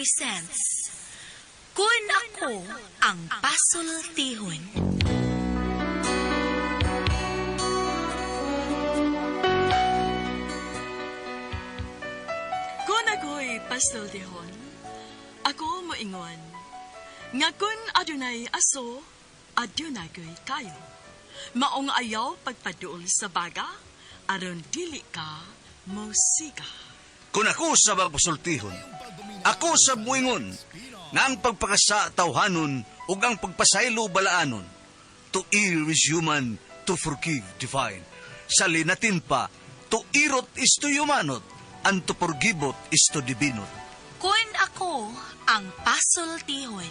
presents Kun Ako Ang Pasultihon. Kun ako'y pasultihon, ako moingon. Nga kun adunay aso, adunay ko'y kayo. Maong ayaw pagpaduol sa baga, aron dili ka musika. Kung ako sa magpasultihon, ako sa buingon, nga ang pagpakasa tawhanon ug ang pagpasaylo balaanon. To err is human, to forgive divine. Sa linatin pa, to irot is to humanot, and to forgivot is to divinot. Kun Ako Ang Pasultihon.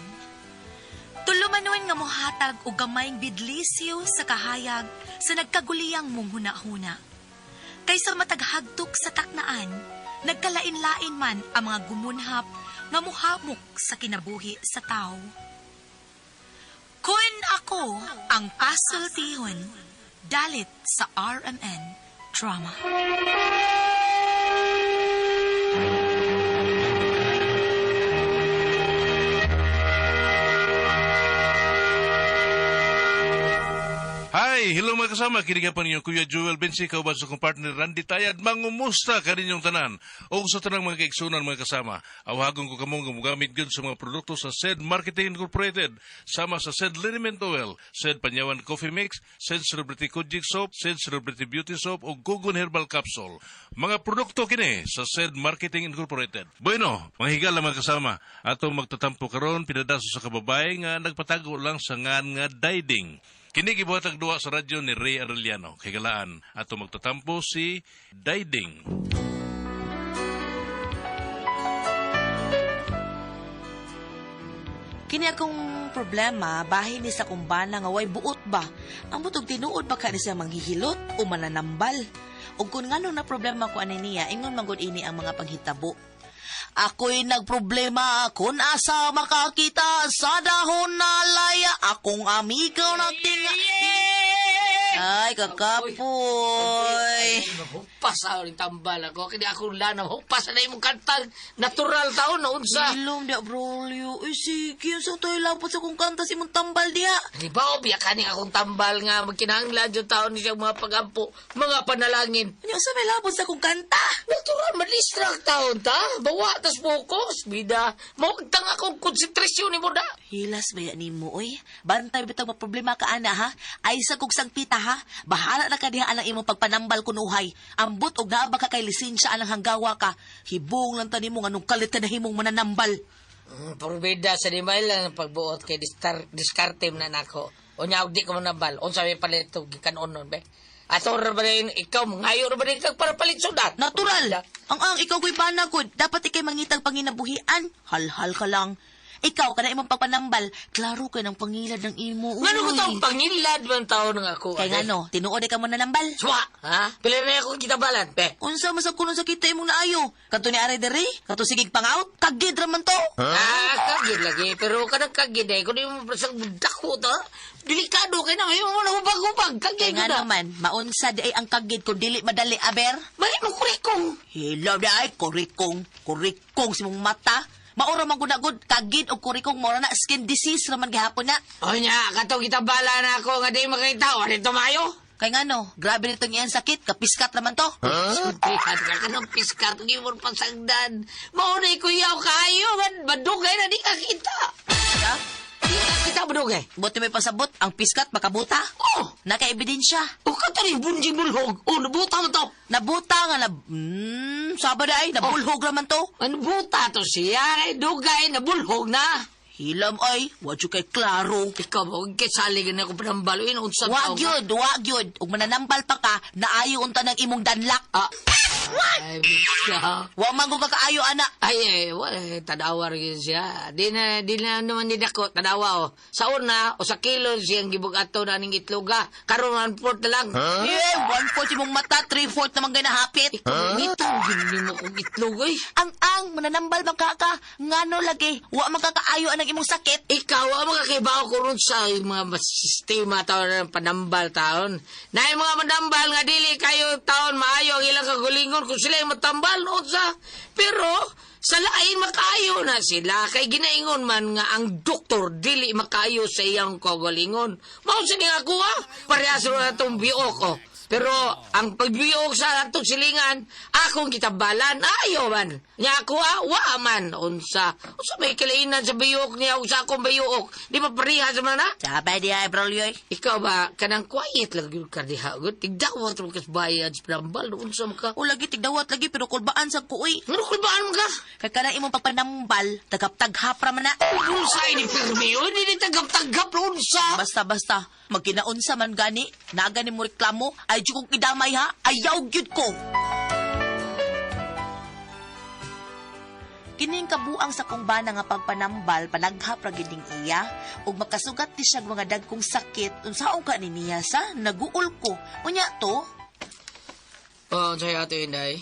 Tulumanon nga mohatag og gamayng bidlisyo sa kahayag sa nagkaguliyang mong huna-huna. Kaysa mataghagtok sa taknaan, nagkalain-lain man ang mga gumunhap nga muhamok sa kinabuhi sa tao. Kun Ako Ang Pasultihon, dalit sa RMN Drama. Hi! Hello mga kasama. Kiniga pa ninyong Kuya Joel Bensi, kauban sa kong partner Randy Tayad. Mangumusta ka ninyong tanan. O sa tanang mga kaigsunan mga kasama. Awagon ko kamong gumagamit yun sa mga produkto sa SED Marketing Incorporated. Sama sa SED Liniment Oil, SED Panyawan Coffee Mix, SED Celebrity Kojic Soap, SED Celebrity Beauty Soap, o Gugun Herbal Capsule. Mga produkto kini sa SED Marketing Incorporated. Bueno, mga higala mga kasama. Atong magtatampo karon pinadaso sa kababay nga nagpatago lang sa ngan nga diding. Kini gibuhatag duwa sa radyo ni Ray Arellano. Kay galaan, ato magtatampo si Diding. Kini akong problema, bahin ni sa kumbana nga way buot ba? Ang butog tinuod ba ka ni siya manghihilot o mananambal? O kung nga na problema ko ani niya, ingon manggod ini ang mga panghitabo. Ako'y nagproblema kung asa makakita sa dahon na laya. Akong amigaw nagtinga. Ay, kakapoy. Hupas ako ng tambal ako. Kaya ako lanam. Hupas na yung kantang natural taon na unsa. Ilom dia, brolyo. Ay, sige. Sa to'y lapot sa kong kanta si mong tambal dia. Di ba, obiya ka akong tambal nga. Magkinahanglan yung taon niya mga pagampo. Mga panalangin. Ano sa may lapot sa kong kanta? Natural, malistrang taon ta. Bawa, tas focus. Bida, mawagtang akong konsentrasyon ni mo da. Hilas ba yan ni mo, oy? Bantay bitang maproblema ka, ana, ha? Ay sa kong sangpita, ha? Bahala na ka diha anang imong pagpanambal kunuhay. Ambot og naa ba ka kay lisensya anang hanggawa ka. Hibong lang tani mo nga nung kalit ka na himong mananambal. Porbida sa di mail lang pagbuot kay diskarte na nako. O niya, di ko manambal. O sabi palit ito, gikanon nun, be. Ato ba rin ikaw, ngayon ba rin kag para palit sudat? Natural. Ang ikaw ko'y banagod. Dapat ikay mangitag panginabuhian. Hal-hal ka lang. Ikaw, kada imong pagpanambal, klaro ka ng pangilad ng imo. Ngano ko taong pangilad man taon nga ako? Kaya nga no, tinuod ka mo nanambal. Swa, ha? Pila na ako kita balan, pe. Unsa masag kuno sa kita imong naayo? Kanto ni Aray Dere? Kanto sigig pangout? Kagid raman to. Kagid lagi. Pero kanang kagid eh. Kung di mo prasang dako to, delikado kayo na. May mo na hubag-hubag. Kagid Kaya nga na. naman, maunsa di ay ang kagid kung dili madali, aber? Balik mo kurikong. Hilaw di ay, kurikong si mong mata. Maura man gunagod, kagid o kurikong mora na skin disease raman gihapon na. O niya, katong kita bala na ako nga di makita. O rin tumayo. Kaya nga no, grabe nito niyang sakit, kapiskat raman to. Suntihan ka ka ng piskat. Gimon pasagdan. Maunay ko yaw kayo. Badugay na di ka kita. Ha? Di ka kita badugay. Buti may pasabot, ang piskat makabuta. Oh, Naka-ebidensya. o katari bunjing bulhog. O, nabuta mo to. Nabuta nga na, sabada ay, nabulhog raman to. Ano buta to siya? Ay, dugay na bulhog na. Hilam ay, wadyo kay klaro. Ikaw ba, huwag kasaligin ako panambaluin. Unsa Wag yun. Ug mananambal pa ka, naayo unta ng imong danlak. Ay, bisa. Wa man ko kakaayo, ana. Ay, tadawa rin siya. Di na naman din ako, tadawa o. Sa una, o sa kilo siyang gibugato na ning itloga. Karoon 1/4 na lang. Eh, 1/4 imong mata, 3/4 naman ganahapit. Ikaw, ngitaw, hindi mo kong itlog eh. Ang, mananambal man ka, ngano lagi, wa man kakaayo anang imong sakit. Ikaw, ang mga kaibaw ko ron sa mga sistema taon ng panambal taon. Na yung mga manambal nga dili kayo taon maayo ang ilang kagulingon kung sila yung matambal, no sa. Pero, Sa lain makaayo na sila kay ginaingon man nga ang doktor dili makaayo sa iyang kagalingon. Mao sa nga ako ha, parehas na itong biok ko. Pero ang pagbiok sa atong silingan, akong kitabalan, ayaw man. Nya ako ha, wa man. Unsa may kalainan sa biok niya, sa akong biok. Di ba parehas man ha? Sabay diya, Braulio. Ikaw ba, kanang quiet lang yun ka diha. Tigdawat mo kas bayad sa pinambal, unsa mo ka? O lagi tigdawat lagi, pero kulbaan sa kuoy. Ano kulbaan mo ka? Kaya ka na imong pagpanambal, tagap-taghapra man na. Unsa ini Permio? Hindi tagap-tagap unsa. Basta-basta, magkinaunsa man gani, nagani mo reklamo, ay di kong idamay ha, ayaw gyud ko. Kining kabuang sa kong bana nga pagpanambal, panaghap ra gid ning iya, ug makasugat di siya mga dagkong sakit, unsaon ka ni niya sa naguol ko. Unya to, Sa'yo ato Inday.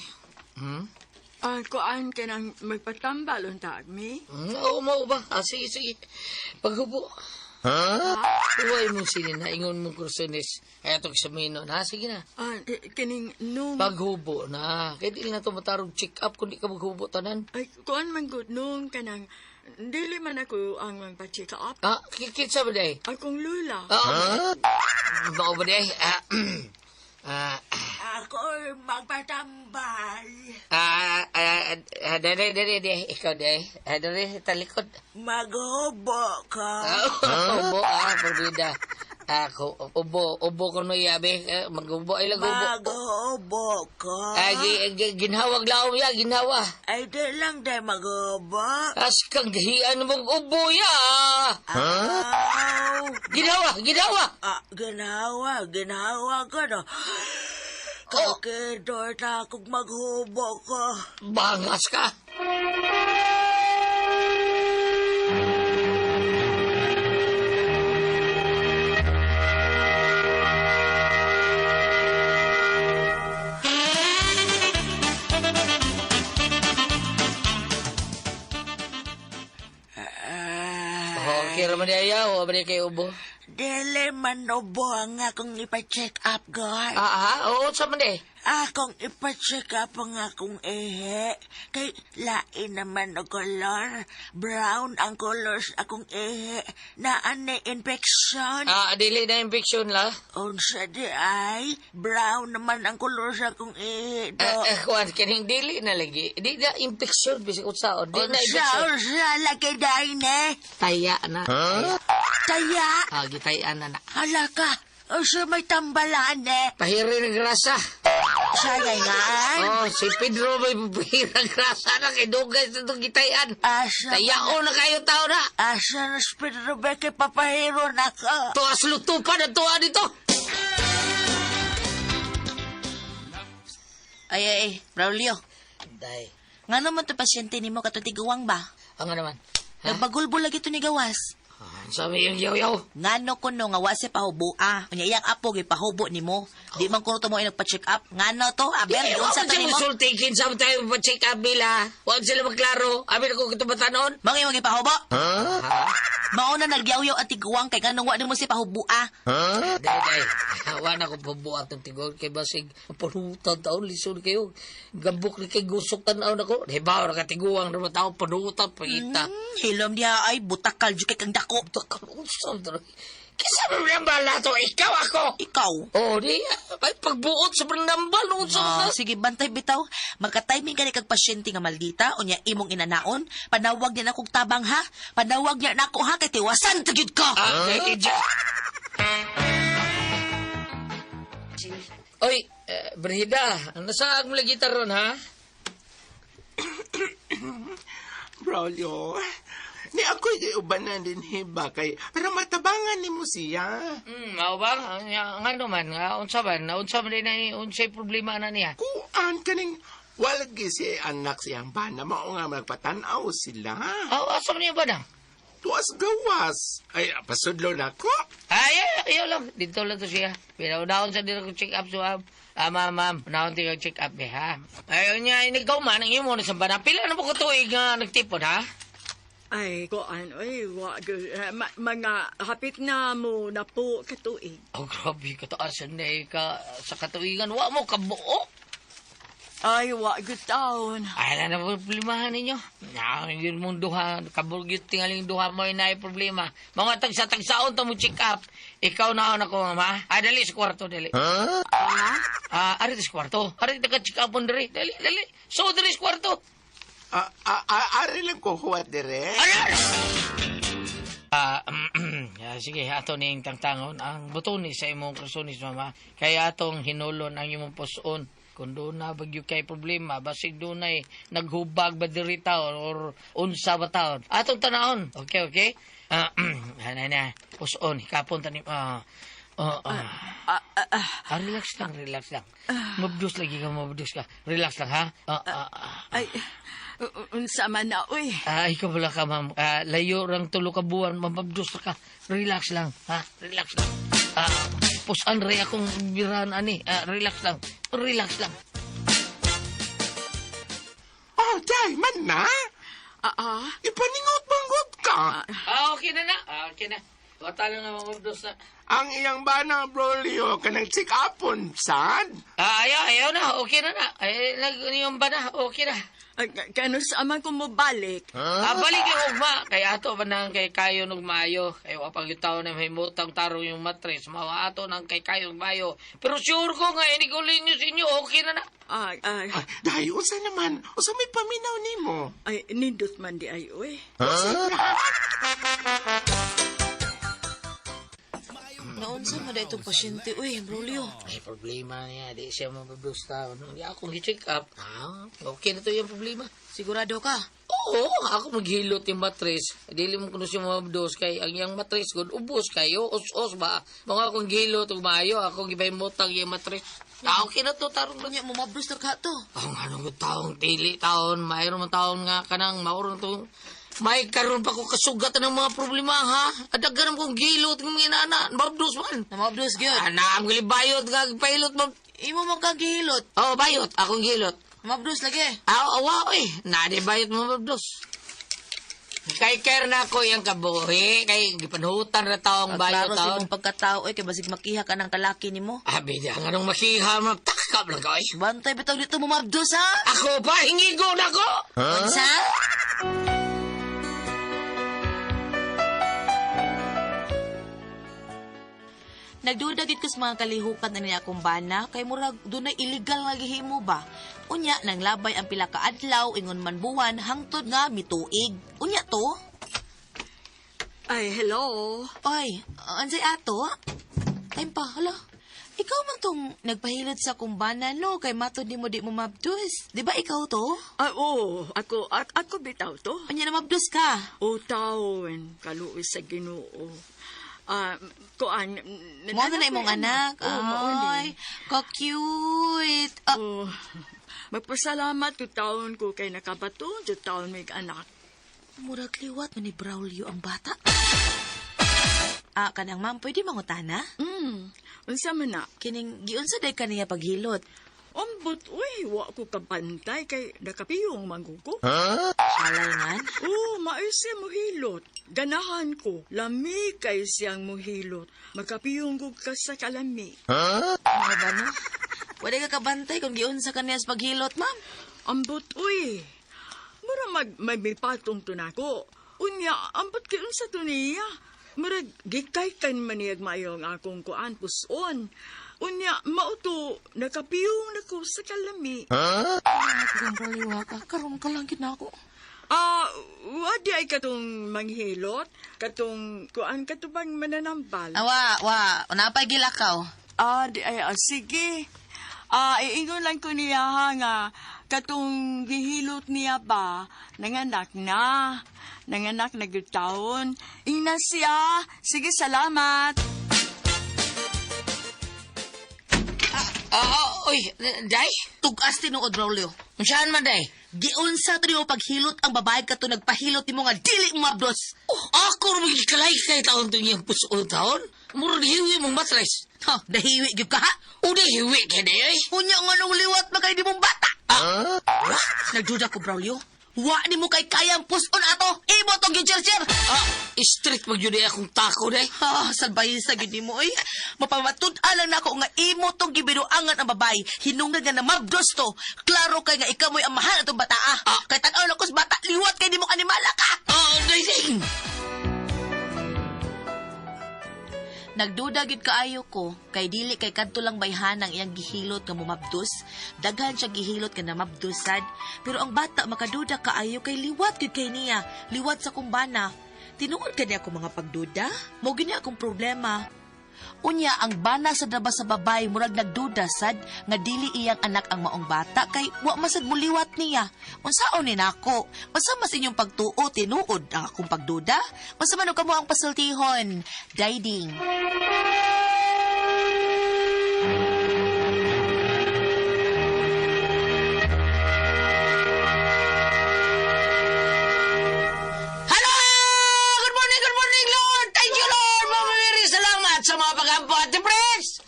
Kuan ka nang magpatambal untag mi? Oo mo ba? Sige. Paghubo. Huwag mo sinina, ingon mo kursunis. Kaya ito kisaminon, ha? Sige na. Kining nung... Paghubo na. Kaya di na ito matarong check up kung di ka maghubo tanan. Ay, kuan man gud nung kanang... Dili man ako ang magpa-check up. Kikitsa ba day? Akong lula. Bako ba day? ako'y magpatambal. Dari, ikaw day. Dari, talikod. Maghubo ka. Ubo, parbida. Ako, ubo ko no yabe. Maghubo, ay lang ubo. Maghubo ka. Ginhawag laom ya, ginhawa. Ay, di lang day maghubo. As kang gahian mong ubo ya. Aw. Ginawa. Ginawa ka na. Kakidor na akong maghubo ka. Bangas ka. Okay raman niya, o ba niya kayo ubo? Dili man ubo ang akong ipa-check up, God. Oo, sa man eh. Akong ipa-check up ang akong ehe. Kay lain naman o color. Brown ang color sa akong ehe. Naan na infection. Dili na infection la. Unsa di ay, brown naman ang color sa akong ehe. Kuwan, kining dili na lagi. Di na infection, bisik utsaon. Di na infection. Unsa laki dahi ne? Taya na. Taya. Gitayaan na na. Hala ka. Unsa may tambalan ne? Pahiri ng grasa. Sayay nga. Si Pedro may pahiri ng grasa na kay Dugay sa itong gitayan. Asa Tayao na kayo tao na. Asa na Pedro Becky papahiro na ka. Tuwas lutupan ang tuwa dito. Ay, Braulio. Day. Nga naman to pasyente ni mo katutiguang ba? Ang naman. Nagbagulbo lagi to ni gawas. Sabi yung yaw-yaw. Ngano ko no nga wase pahubo Unya iyang apo gipahubo nimo. Di man ko to mo nagpa-check up. Ngano to? Aber, Wag unsa to sila nimo? musultikin sa tayo pa-check up nila. Huwag sila magklaro. Amin ako kitubatanon. Mangi magipahubo? Mao na nagyaw-yaw at tiguang kay kanang wa nimo si pahubo Day. Hawa na ko pabuhat ng tigol kay basig. Panutan taon lisod kayo. Gambok ni kay gusok tanaw na ko. Diba, nakatiguang naman tao panutan pagita. Hilom diha ay butakal jud kay kang dako. Usap na. Kisa mo bala to, ikaw ako. Ikaw. Di. Ay pagbuot sa panambal. Usap na. Sige, bantay bitaw. Magka-timing ka ni kag pasyente nga maldita, unya imong inanaon, panawag niya na kong tabang ha, panawag niya na ako ha, kay tiwasan, tagyod ka! Oy, Brida, nasaan mo lagi taron, ha? Braulio, ni ako'y iubanan din hiba kay para matabangan ni mo siya. Mao ba? Nga naman, unsa man din na unsay problema na niya. Kuan kaning walagi si anak siyang bana mao nga magpatanaw sila. Asa man niya ba na? Tuwas gawas. Ay, pasudlo na ko. Ayaw lang. Dito lang to siya. Pinaunaon sa dito ko check up so ma'am. Unahon tayo check up ha. Ayaw niya, ikaw man, ang imo na sa bana. Pila na po ko tuig nga nagtipon ha? Ay, kuan, mga hapit na mo na po katuig. Grabe, kataasan na ka sa katuigan. Wa mo kabuo. Ay, wa good taon. Ay, na problemahan ninyo. Yun mong duha, kabugyot tingaling duha mo na problema. Mga tagsa-tagsaon ta mo check up. Ikaw na ako, mama. Dali sa kwarto, dali. Ari sa kwarto. Ari check up on dali. Dali. So, dali sa kwarto. Ari lang ko huwat dire. Sige, ato ning tangtangon. Ang buto ni sa imong krasunis, mama. Kaya atong hinulon ang imong puson. Kung doon na bagyo kay problema, basig doon ay naghubag ba diri taon or unsa ba taon. Atong tanahon. Okay? Na. Puson, kapon tanim. Relax lang. Mabdus lagi ka, mabdus ka. Relax lang, ha? Ay, unsa man na, uy. Ikaw wala ka, ma'am. Layo rang tulo ka buwan, mabdus ka. Relax lang, ha? Relax lang. Pusan rin akong birahan, ani. Relax lang. Oh, day, man na. Ipaningot-banggot ka. Okay na. Wata lang na mabdus na. Ang iyang bana, Brolio, kanang check upon, sad. Ayaw na. Okay na. Yung ba na? Okay na. Kano sa amang kung mo balik? Balik yung ugma. Kaya ato ba nang kay kayo nung mayo. Kaya wapag yung tao na may mutang tarong yung matres. Mawa ato nang kay kayo nung mayo. Pero sure ko nga, ini ko linyo sa inyo. Okay na. Day, usa naman. Usa may paminaw nimo. Ay, nindot man di ay, uy. Naunsa mo da itong pasyente, uy, Brolio. May problema niya. Di siya mababdos tao. Di akong i-check up. Okay na to yung problema. Sigurado ka? Oo, ako maghilot yung matris. Dili mo kuno siya mababdos kay ang yung matris good ubos kayo. Os ba? Mga akong gilot ug maayo. Akong gibay motang yung matris. Okay na to, tarong ba? Kanya mo mabdos na ka to. Ang anong taong dili taon. Mayroon man taon nga kanang maurong to. May karon pa ko kasugat ng mga problema, ha? Adagan kong gilot ng mga inana. Mabdos man. Mabdos gyud. Ang bayot nga pilot mo. Imo man kang gihilot. Oh, bayot. Akong gilot. Mabdos lagi. Awa, nadi bayot mo mabdos. Kay care na ko yung kabuhi. Kay gipanhutan na taong bayot Klaro sa taon. imong pagkatao, kay basig makiha ka ng kalaki nimo. Bida nga nung makiha, magtakap lang ko, Bantay bitaw dito mo mabdos, ha? Ako ba? Hingigo na ko! Unsa? Nagdudagit ko sa mga kalihukan na niya akong bana, kay murag doon ay illegal nga gihimo ba? Unya, nang labay ang pila ka adlaw, ingon man buwan, hangtod nga mituig. Unya to? Ay, hello. Oy, ansay ato? Time pa, hala. Ikaw man tong nagpahilot sa kumbana, no? Kay matod ni mo di mo mabdus. Di ba ikaw to? Oo, ako bitaw to. Unya na mabdus ka. O taon, kaluoy sa Ginoo. Kuan, Mo na imong anak. Ay, ka-cute. Magpasalamat ko taon ko kay nakabato, sa taon may anak. Murag liwat man ni Braulio ang bata. Kanang ma'am, pwede mangutana? Unsa man na? Kining giunsa day kaniya paghilot. Ambot, uy, wa ko kabantay kay nakapiyong mangguko. Halaynan? Maayos mo hilot. Ganahan ko, lami kay siyang mohilot. Magkapiyong ko ka sa kalami. Ano ba no? Pwede ka kabantay kung giunsa kaniya sa paghilot, ma'am. Ambot, uy. Mura may patong to nako. Unya, ambot kay unsa to niya. Murag, gikay kan maniyag mayo ang akong kuan puson. Unya, mauto, nakapiyong na ko sa kalami. Kung baliwa ka, karoon ka lang ginako. Wadi ay katong manghilot, katong kuan katubang mananambal. Wa, napay gilakaw. Sige. Iingon lang ko niya nga, katong gihilot niya ba, nanganak na taon. Ina siya. Sige, salamat. Day? Tugas tinuod, Braulio. Saan man, day? Giunsa to nimo paghilot ang babae ka to nagpahilot nimo nga dili mo mabdos. Ako rin kalay kay taon to niyang puso taon. Muro hiwi mong matres. Dahiwi gyud ka ha? O hiwi kay day, Unya nga nung liwat ba kay di mong bata? Nagduda ko, Braulio. Wa ni mo kay kayang puson ato. Imo tong gichercher. Street pag yun akong tako, day. Salbahin sa gid mo oy. Mapamatud-an lang nako nga imo tong gibinuangan ang babay. Hinungdan nga na mabdos to. Klaro kay nga ikaw mo'y amahan atong bata. Kay tan-aw na kus bata liwat kay nimo kanimala ka. Day. Nagduda gid kaayo ko kay dili kay kadto lang bayhan ang iyang gihilot nga mumabdos. Daghan siya gihilot nga namabdosad. Pero ang bata makaduda kaayo kay liwat gid kay niya. Liwat sa kumbana. Tinuod kani ako mga pagduda. Mao gini akong problema. Unya ang bana sa draba sa babay murag nagduda sad nga dili iyang anak ang maong bata kay wa masad muliwat niya. Unsaon ni nako? Basta mas inyong pagtuo tinuod ang akong pagduda. Basta man kamo ang pasultihon. Diding. Sa mga pag-ampo, Ate Pres!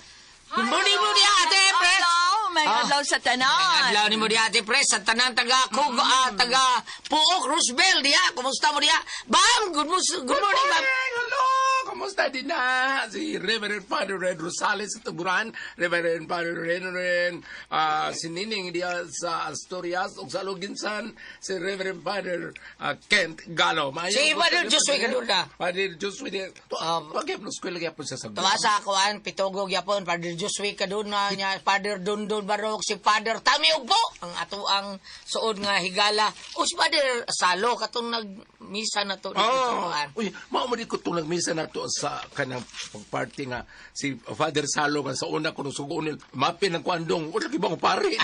Good morning mo diya, Ate Pres! May adlaw sa tanan. May adlaw ni mo diya, Ate Pres, sa tanan taga-Kugo, taga-Puok, Roosevelt diya. Kumusta mo diya? Bam! Good morning, Bam! Hello! Kamusta din na? Si Reverend Father Red Rosales sa Tuburan, Reverend Father Ren, si Nining diya sa Asturias, ug sa Luginsan, si Reverend Father Kent Galo. Si Father Josué Kaduna. Father Josué diya. Pag-epnos ko lagi po sa sagot. Tumasa ako an, pitugog yapon, Father Josué Kaduna, niya, Father Dundon Barok, si Father Tami Ugbo, ang ato ang suod nga higala. O si Father Salo, katong nagmisa na to. Uy, maumali ko itong nagmisa na to sa kanang pagparty nga si Father Salo nga sa una ko nung sugunin, mapin ng kwandong, wala kibang pare.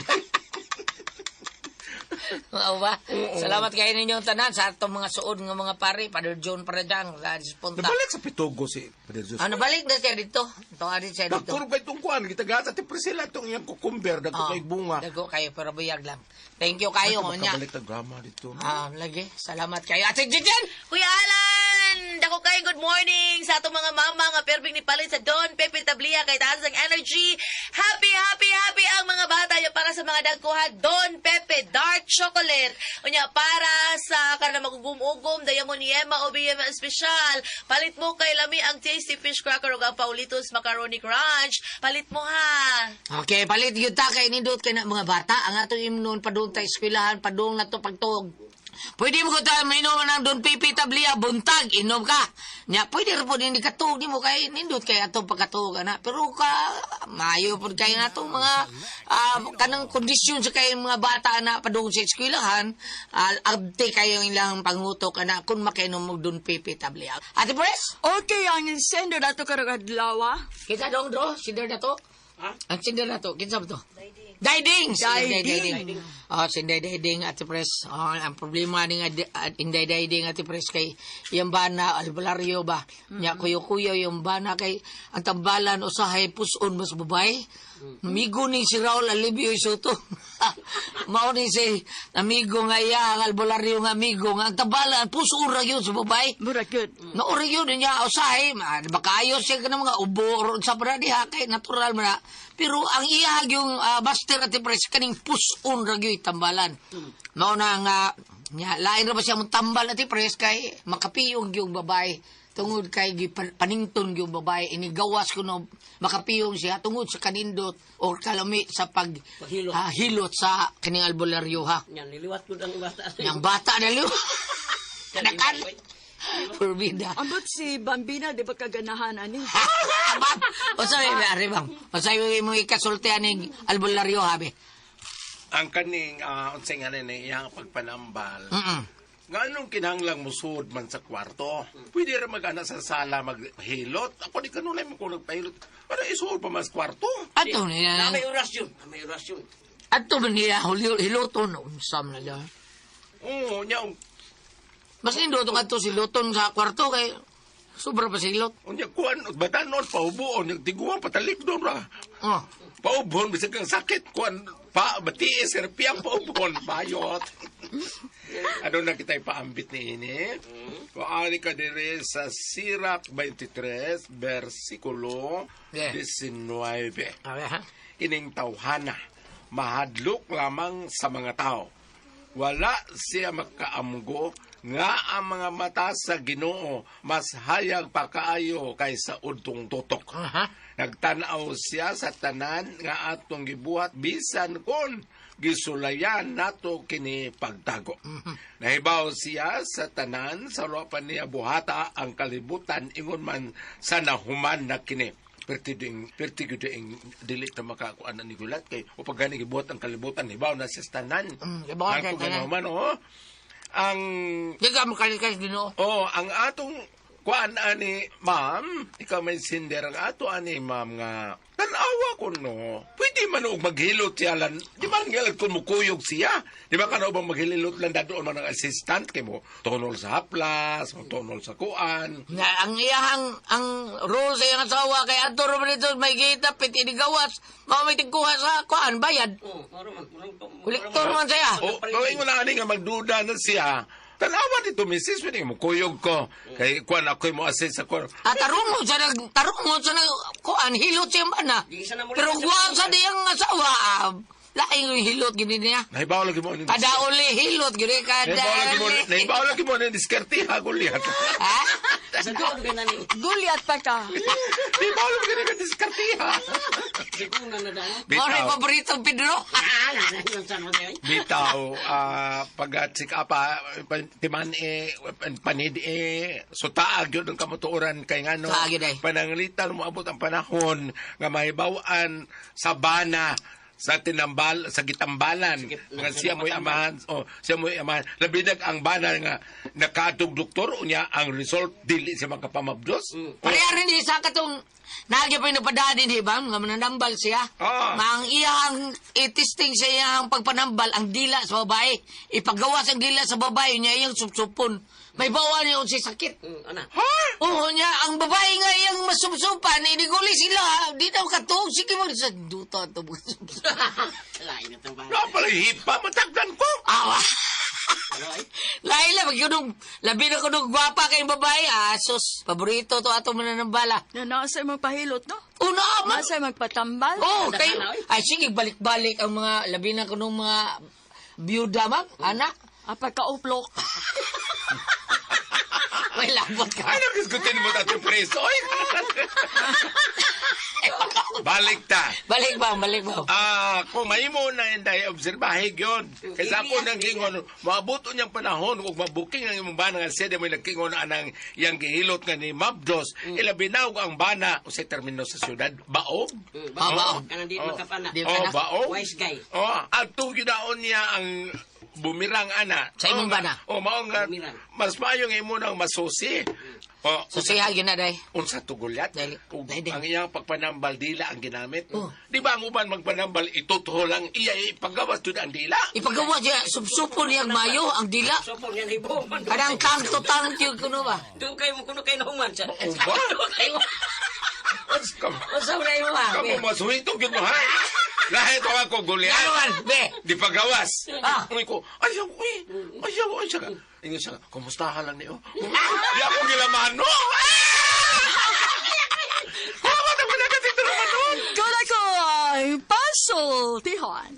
Oo ba? Salamat kayo ninyong tanan sa atong mga suod ng mga pare, Father John Paradang, punta. Nabalik sa Pitogo si Father Joseph. Nabalik na siya dito. Ito nga din siya dito. Nagturo ba itong kuhan? Kita gata, ti Priscilla itong iyang kukumber, dagko kay bunga. Dago kayo, pero buyag lang. Thank you kayo, ngonya. Makabalik ng drama dito. Lagi. Salamat kayo. Ate Jijen! Kuya Alan! Dako kayo good morning sa atong mga mama nga perbing ni palit sa Don Pepe Tablia kay taas ng energy. Happy ang mga bata yung para sa mga dagkuhan. Don Pepe Dark Chocolate. Unya para sa kana magugum-ugom Diamond Yema o BM Special. Palit mo kay lami ang tasty fish cracker ug ang Paulitos Macaroni Crunch. Palit mo ha. Okay, palit yun ta kay nindot kay na mga bata. Ang atong imnon padung ta eskwelahan, padung na to pagtuog. Pwede mo ko tayo mainom ng Don Pipi Tablia, buntag, inom ka. Nya, pwede rin po din ikatug ni mo kay nindot kay atong pagkatug na. Pero ka, maayo po kayo na itong mga kanang kondisyon sa kayo mga bata na padung sa eskwelahan, abte kayo ilang pangutok na kung makainom mo Don Pipi Tablia. Ate Pres? Okay, ang sender na to karagadlaw. Kita dong, Dro, sinder na to. Ang sinder na to, kinsa ba to? Diding! Diding. Sinday Diding, Ate Pres. Ang problema ni Inday Diding, Ate Pres, kay yung bana, albularyo ba? Nya kuyo-kuyo yung bana kay ang tambalan usahay puson mas babay. Amigo ni si Raul Alibio Soto. Mao ni si amigo nga iya, ang albularyo nga amigo nga ang tambalan puson ra yun sa babay. Mura good. Nauri yun niya usahay, bakaayos siya ka ng mga ubo sa para diha kay natural man na. Pero ang iya yung master at pres kaning puson ra gyud tambalan. Mao na nga lain ra ba siya mong tambal at pres kay makapiyong yung babae. Tungod kay panington yung babae inigawas ko no makapiyong siya tungod sa kanindot o kalami sa hilot sa kaning albularyo ha. Yan, niliwat ko ang bata. Yang bata na liw. Kanakan. Forbida. Ambot si Bambina, di ba kaganahan ani? Masay ari bang. Masay mo ikasultian ning albularyo habe. Ang kaning, unsay nga ni iyang pagpanambal. Nga anong kinahanglang musud man sa kwarto? Pwede rin mag-ana sa sala maghilot. Ako di kanunay mo kung nagpahilot. Para isuod pa mas kwarto. Ato niya. May orasyon. May orasyon. Ato niya hiloton. Unsam na dyan. Oo, niya. Mas nindo itong ato si Luton sa kwarto kay sobra pa si Lot. Unya kuan, batanon, paubuon. Tiguan, patalik doon ra. Paubon, bisag kang sakit. Kuan, batiis, serpiang paubon. Bayot. Ano na kita'y paambit ni ini? Kuani ka dire sa Sirach 23, versikulo 19. Ining tawhana, mahadlok lamang sa mga tao. Wala siya makaamgo nga ang mga mata sa Ginoo mas hayag pa kaayo kaysa udtong tutok. Nagtanaw siya sa tanan nga atong gibuhat bisan kon gisulayan nato kini pagtago. Nahibaw siya sa tanan sa lupa niya buhata ang kalibutan ingon man sa nahuman na kini. Pertigo ing dili ta makakuan ni gulat kay o pagani gibuhat ang kalibutan hibaw na siya sa tanan. Gibuhat Ang sa tanan. nahuman ang Diga mo kalikas Ginoo. ang atong kuan ani ma'am, ikaw may sinder ang ato ani ma'am nga tanawa ko no. Pwede man og maghilot siya lan. Di man galit kung mukuyog siya. Di ba kano bang maghilot lang dadoon man ang assistant kay mo tonol sa haplas, o tonol sa kuan. Nga ang iyang ang role sa iyang asawa kay adto ro man ito may kita piti ni gawas. Mao may tigkuha sa kuan bayad. Kolektor man siya. O ingon na ani nga magduda na siya. Tanawa dito, misis, pwede mo kuyog ko. Kay kuan ako'y mo assist sa kuan. Tarungon sa kuan hilot siya man na. Pero kuan sa diyang asawa. Laing yung hilot gini niya. Nahibaw lagi mo. Kada uli hilot gini kada. Nahibaw lagi mo. Diskarti ha, gulihat. Ha? Sa doon ka na ni. Gulyat pa ka. Nahibaw lagi na diskarti ha. Siguna na daw. Ano yung paboritong Pedro? Bitaw, pag-atsik apa, timan panid sutaag yun ang kamutuuran kay ngano. Saag yun, Pananglitan mo abot ang panahon nga mahibawaan sa bana sa tinambal sa gitambalan nga siya mo'y amahan labi nag ang bana nga nakatog doktor unya ang result dili siya makapamabdos. Pareha rin isa katong nagya pa yung napadaan di ba? Nga mananambal siya. Mang iyang itisting sa iyang pagpanambal ang dila sa babae. Ipagawas ang dila sa babae niya iyang supsupon. May bawa niya si sakit. Ana. Oo niya, ang babae nga iyang masupsupan, iniguli sila. Di daw katong, sige mo sa duta ito. Lain na itong bahay. Napalahipa, matagdan ko. Awa! Laila, magkunong, labi na kunong gwapa kayong babae. Sus, paborito to ato mananambala. Na nasa magpahilot, no? Una, man. Nasa magpatambal. Oo, kayo. Ay, sige, balik-balik ang mga, labi na kunong mga byuda, ma'am, anak. Apa ka uplok. May labot ka. Ay, nagisgutin mo dati preso. Ay, balik ta. Balik ba? Kung may mo na hindi obserbahe yun. Kaysa po nang gingon, maabot niyang panahon, kung mabuking ang imong bana nga siya, may nagkingon anang iyang gihilot nga ni Mabdos, ilabinaw ang bana, o sa termino sa syudad, baog. Baog. Kanang di makapana. Baog. Wise guy. At itong ginaon niya ang bumirang ana. Sa imong bana? Mao nga, Bumirang. mas maayong imo nang masusi. Susiha, ginaday. Unsa tugulyat, Dali. ang iyang pagpanambal dila ang ginamit. Di ba ang uban magpanambal, itutuho lang iya ipagawas doon ang dila? Ipagawa siya, supsupo niyang mayo, ang dila. So po niyan ibo man. Kadang kanto tangkyo kuno ba? Doon kayo mo kuno kayo nahuman sa. Oo ba? Doon kayo. Usaw na mo ha. Kamu masuhitog yun mo, ha? Lahit ako gulyat. Ano man, be? Di pagawas. Ah. Uy ko, ayaw. Siya ka. Ingo siya ka, kumustahan lang niyo? Di ako gilaman, no? Kama na ba na kasi ito naman, no? Kulay ko ay puzzle, Tihon.